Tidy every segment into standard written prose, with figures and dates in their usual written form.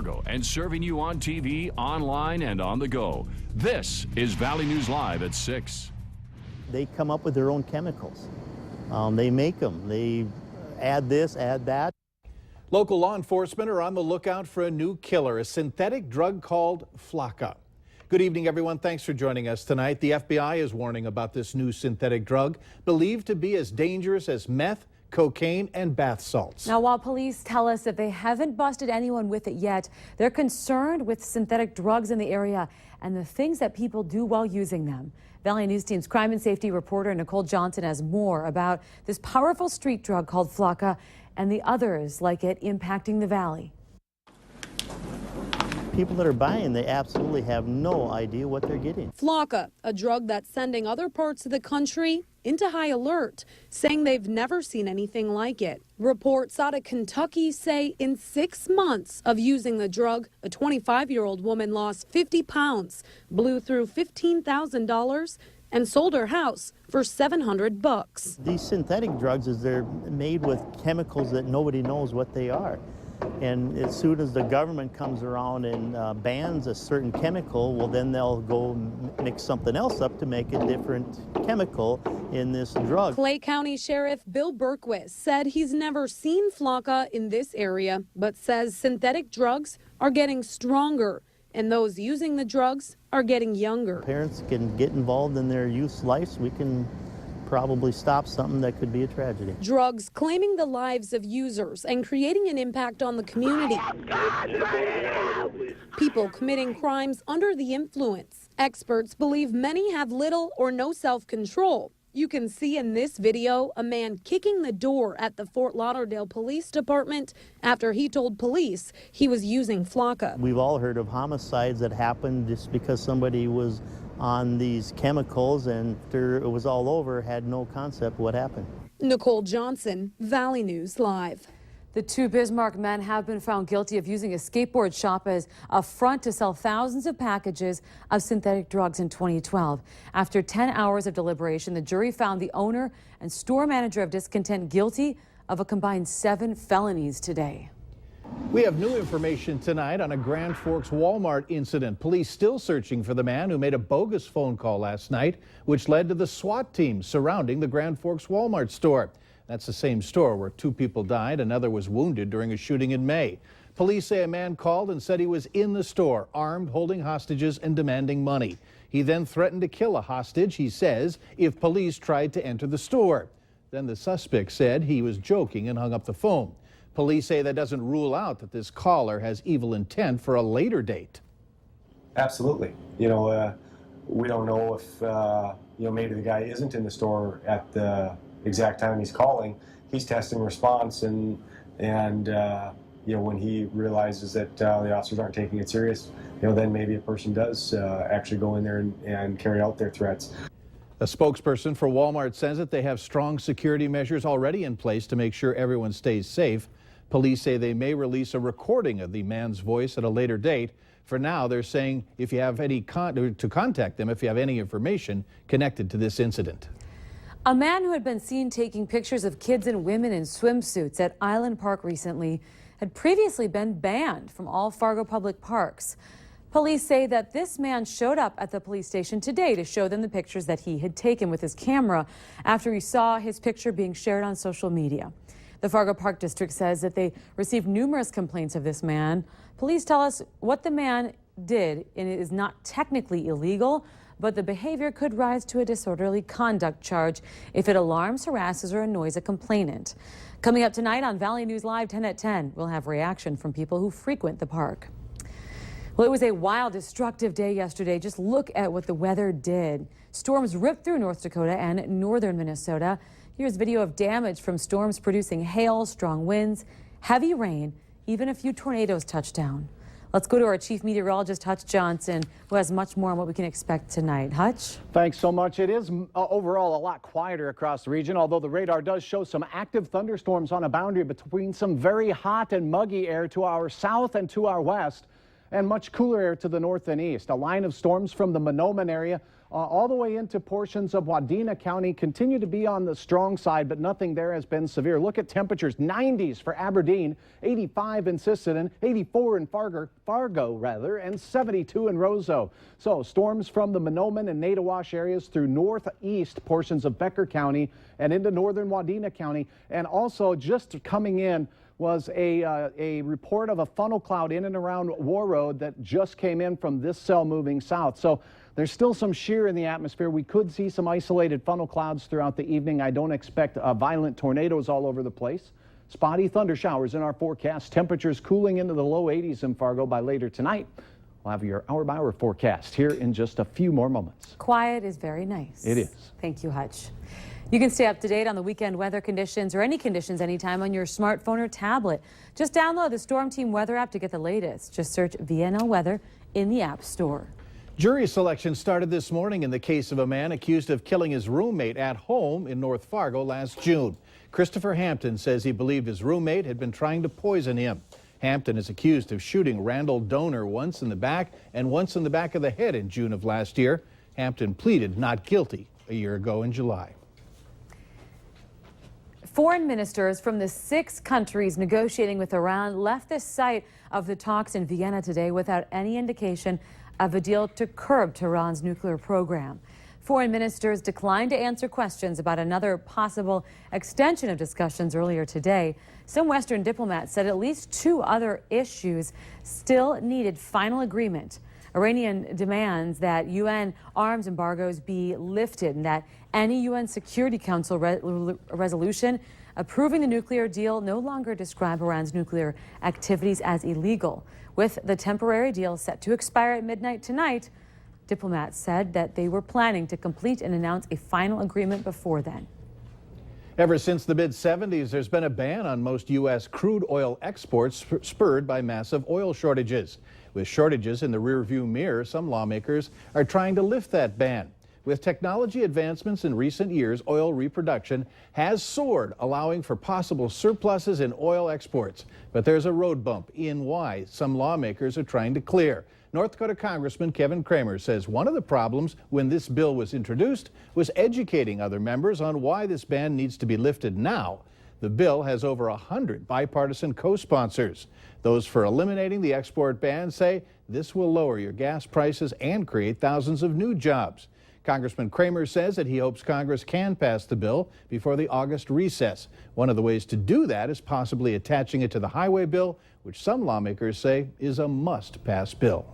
Fargo and serving you on TV, online, and on the go. This is Valley News Live at 6. They come up with their own chemicals. They make them. They add this, add that. Local law enforcement are on the lookout for a new killer, a synthetic drug called Flakka. Good evening, everyone. Thanks for joining us tonight. The FBI is warning about this new synthetic drug, believed to be as dangerous as meth, cocaine, and bath salts. Now, while police tell us that they haven't busted anyone with it yet, they're concerned with synthetic drugs in the area and the things that people do while using them. Valley News Team's crime and safety reporter Nicole Johnson has more about this powerful street drug called Flakka and the others like it impacting the valley. People that are buying, they absolutely have no idea what they're getting. Flakka, a drug that's sending other parts of the country into high alert, saying they've never seen anything like it. Reports out of Kentucky say in 6 months of using the drug, a 25-year-old woman lost 50 pounds, blew through $15,000, and sold her house for $700. These synthetic drugs, they're made with chemicals that nobody knows what they are. And as soon as the government comes around and bans a certain chemical, well, then they'll go mix something else up to make a different chemical in this drug. Clay County Sheriff Bill Berquist said he's never seen Flakka in this area, but says synthetic drugs are getting stronger and those using the drugs are getting younger. Parents can get involved in their youth's lives. We can probably stop something that could be a tragedy. Drugs claiming the lives of users and creating an impact on the community. People committing crimes under the influence. Experts believe many have little or no self-control. You can see in this video a man kicking the door at the Fort Lauderdale Police Department after he told police he was using Flakka. We've all heard of homicides that happened just because somebody was on these chemicals and after it was all over had no concept what happened. Nicole Johnson, Valley News Live. The two Bismarck men have been found guilty of using a skateboard shop as a front to sell thousands of packages of synthetic drugs in 2012. After 10 hours of deliberation, the jury found the owner and store manager of Discontent guilty of a combined 7 felonies today. We have new information tonight on a Grand Forks Walmart incident. Police still searching for the man who made a bogus phone call last night, which led to the SWAT team surrounding the Grand Forks Walmart store. That's the same store where 2 people died. Another was wounded during a shooting in May. Police say a man called and said he was in the store, armed, holding hostages and demanding money. He then threatened to kill a hostage, he says, if police tried to enter the store. Then the suspect said he was joking and hung up the phone. Police say that doesn't rule out that this caller has evil intent for a later date. Absolutely. We don't know if, maybe the guy isn't in the store at the exact time he's calling. He's testing response and when he realizes that the officers aren't taking it serious, then maybe a person does actually go in there and carry out their threats. A spokesperson for Walmart says that they have strong security measures already in place to make sure everyone stays safe. Police say they may release a recording of the man's voice at a later date. For now, they're saying if you have any to contact them if you have any information connected to this incident. A man who had been seen taking pictures of kids and women in swimsuits at Island Park recently had previously been banned from all Fargo public parks. Police say that this man showed up at the police station today to show them the pictures that he had taken with his camera after he saw his picture being shared on social media. The Fargo Park District says that they received numerous complaints of this man. Police tell us what the man did, and it is not technically illegal, but the behavior could rise to a disorderly conduct charge if it alarms, harasses, or annoys a complainant. Coming up tonight on Valley News Live 10 at 10, we'll have reaction from people who frequent the park. Well, it was a wild, destructive day yesterday. Just look at what the weather did. Storms ripped through North Dakota and northern Minnesota. Here's video of damage from storms producing hail, strong winds, heavy rain, even a few tornadoes touched down. Let's go to our chief meteorologist, Hutch Johnson, who has much more on what we can expect tonight. Hutch? Thanks so much. It is overall a lot quieter across the region, although the radar does show some active thunderstorms on a boundary between some very hot and muggy air to our south and to our west. and much cooler air to the north and east. A line of storms from the Mahnomen area all the way into portions of Wadena County continue to be on the strong side, but nothing there has been severe. Look at temperatures: 90s for Aberdeen, 85 in Sisseton, 84 in Fargo, and 72 in Roseau. So storms from the Mahnomen and Naytawash areas through northeast portions of Becker County and into northern Wadena County. And also just coming in was a report of a funnel cloud in and around War Road that just came in from this cell moving south. So there's still some shear in the atmosphere. We could see some isolated funnel clouds throughout the evening. I don't expect violent tornadoes all over the place. Spotty thunder showers in our forecast. Temperatures cooling into the low 80s in Fargo by later tonight. We'll have your hour-by-hour forecast here in just a few more moments. Quiet is very nice. It is. Thank you, Hutch. You can stay up to date on the weekend weather conditions or any conditions anytime on your smartphone or tablet. Just download the Storm Team weather app to get the latest. Just search VNL Weather in the App Store. Jury selection started this morning in the case of a man accused of killing his roommate at home in North Fargo last June. Christopher Hampton says he believed his roommate had been trying to poison him. Hampton is accused of shooting Randall Donor once in the back and once in the back of the head in June of last year. Hampton pleaded not guilty a year ago in July. Foreign ministers from the 6 countries negotiating with Iran left the site of the talks in Vienna today without any indication of a deal to curb Tehran's nuclear program. Foreign ministers declined to answer questions about another possible extension of discussions earlier today. Some Western diplomats said at least 2 other issues still needed final agreement. Iranian demands that UN arms embargoes be lifted and that any UN Security Council resolution approving the nuclear deal no longer describe Iran's nuclear activities as illegal. With the temporary deal set to expire at midnight tonight, diplomats said that they were planning to complete and announce a final agreement before then. Ever since the mid-70s, there's been a ban on most U.S. crude oil exports spurred by massive oil shortages. With shortages in the rearview mirror, some lawmakers are trying to lift that ban. With technology advancements in recent years, oil reproduction has soared, allowing for possible surpluses in oil exports. But there's a road bump in why some lawmakers are trying to clear. North Dakota Congressman Kevin Kramer says one of the problems when this bill was introduced was educating other members on why this ban needs to be lifted now. The bill has over 100 bipartisan co-sponsors. Those for eliminating the export ban say this will lower your gas prices and create thousands of new jobs. Congressman Kramer says that he hopes Congress can pass the bill before the August recess. One of the ways to do that is possibly attaching it to the highway bill, which some lawmakers say is a must-pass bill.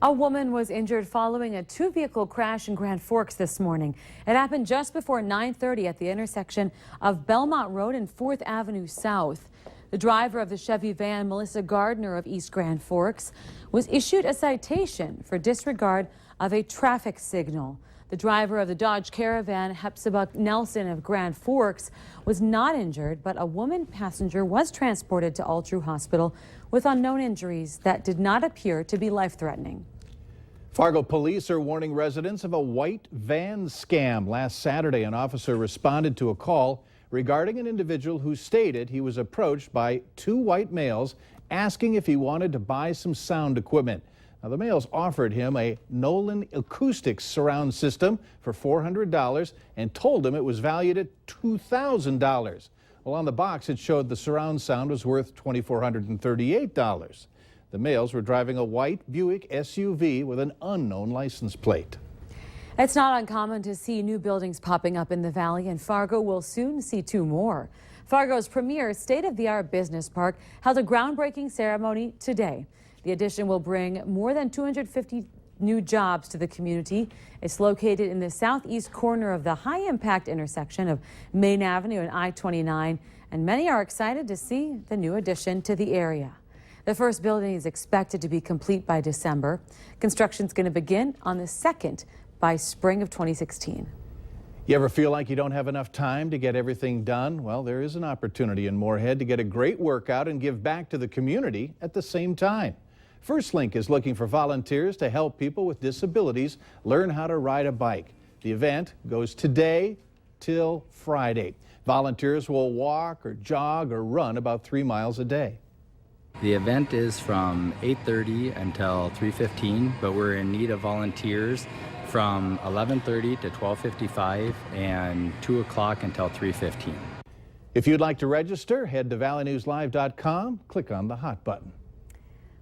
A woman was injured following a 2-vehicle crash in Grand Forks this morning. It happened just before 9:30 at the intersection of Belmont Road and 4th Avenue South. The driver of the Chevy van, Melissa Gardner of East Grand Forks, was issued a citation for disregard of a traffic signal. The driver of the Dodge Caravan, Hepzibah Nelson of Grand Forks, was not injured, but a woman passenger was transported to Altru Hospital with unknown injuries that did not appear to be life-threatening. Fargo police are warning residents of a white van scam. Last Saturday, an officer responded to a call regarding an individual who stated he was approached by 2 white males asking if he wanted to buy some sound equipment. Now, the males offered him a Nolan Acoustics surround system for $400 and told him it was valued at $2,000. Well, on the box, it showed the surround sound was worth $2,438. The males were driving a white Buick SUV with an unknown license plate. It's not uncommon to see new buildings popping up in the valley, and Fargo will soon see 2 more. Fargo's premier state-of-the-art business park held a groundbreaking ceremony today. The addition will bring more than 250 new jobs to the community. It's located in the southeast corner of the high-impact intersection of Main Avenue and I-29, and many are excited to see the new addition to the area. The first building is expected to be complete by December. Construction is going to begin on the 2nd by spring of 2016. You ever feel like you don't have enough time to get everything done? Well, there is an opportunity in Moorhead to get a great workout and give back to the community at the same time. FirstLink is looking for volunteers to help people with disabilities learn how to ride a bike. The event goes today till Friday. Volunteers will walk or jog or run about 3 miles a day. The event is from 8:30 until 3:15, but we're in need of volunteers from 11:30 to 12:55 and 2 o'clock until 3:15. If you'd like to register, head to valleynewslive.com, click on the Hot button.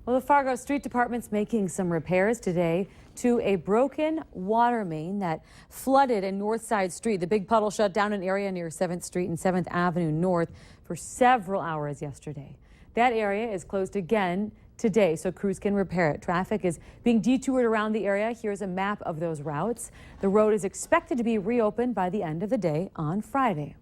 Well, the Fargo Street Department's making some repairs today to a broken water main that flooded a Northside Street. The big puddle shut down an area near 7th Street and 7th Avenue North for several hours yesterday. That area is closed again today so crews can repair it. Traffic is being detoured around the area. Here's a map of those routes. The road is expected to be reopened by the end of the day on Friday.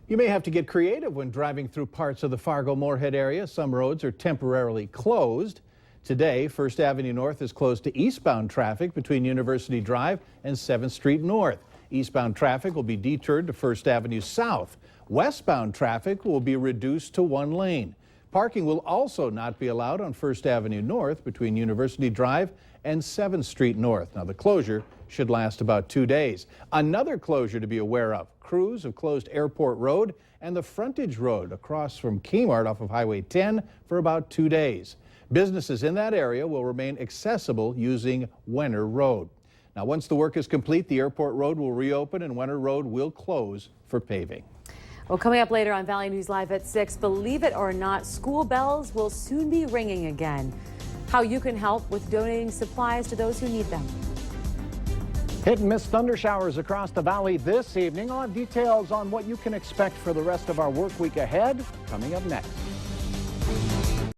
You may have to get creative when driving through parts of the Fargo-Moorhead area. Some roads are temporarily closed. Today, 1st Avenue North is closed to eastbound traffic between University Drive and 7th Street North. Eastbound traffic will be detoured to 1st Avenue South. Westbound traffic will be reduced to 1 lane. Parking will also not be allowed on 1st Avenue North between University Drive and 7th Street North. Now, the closure should last about 2 days. Another closure to be aware of. Crews have closed Airport Road and the Frontage Road across from Kmart off of Highway 10 for about 2 days. Businesses in that area will remain accessible using Wenner Road. Now, once the work is complete, the Airport Road will reopen and Wenner Road will close for paving. Well, coming up later on Valley News Live at 6, believe it or not, school bells will soon be ringing again. How you can help with donating supplies to those who need them. Hit and miss thunder showers across the valley this evening. I'll have details on what you can expect for the rest of our work week ahead coming up next.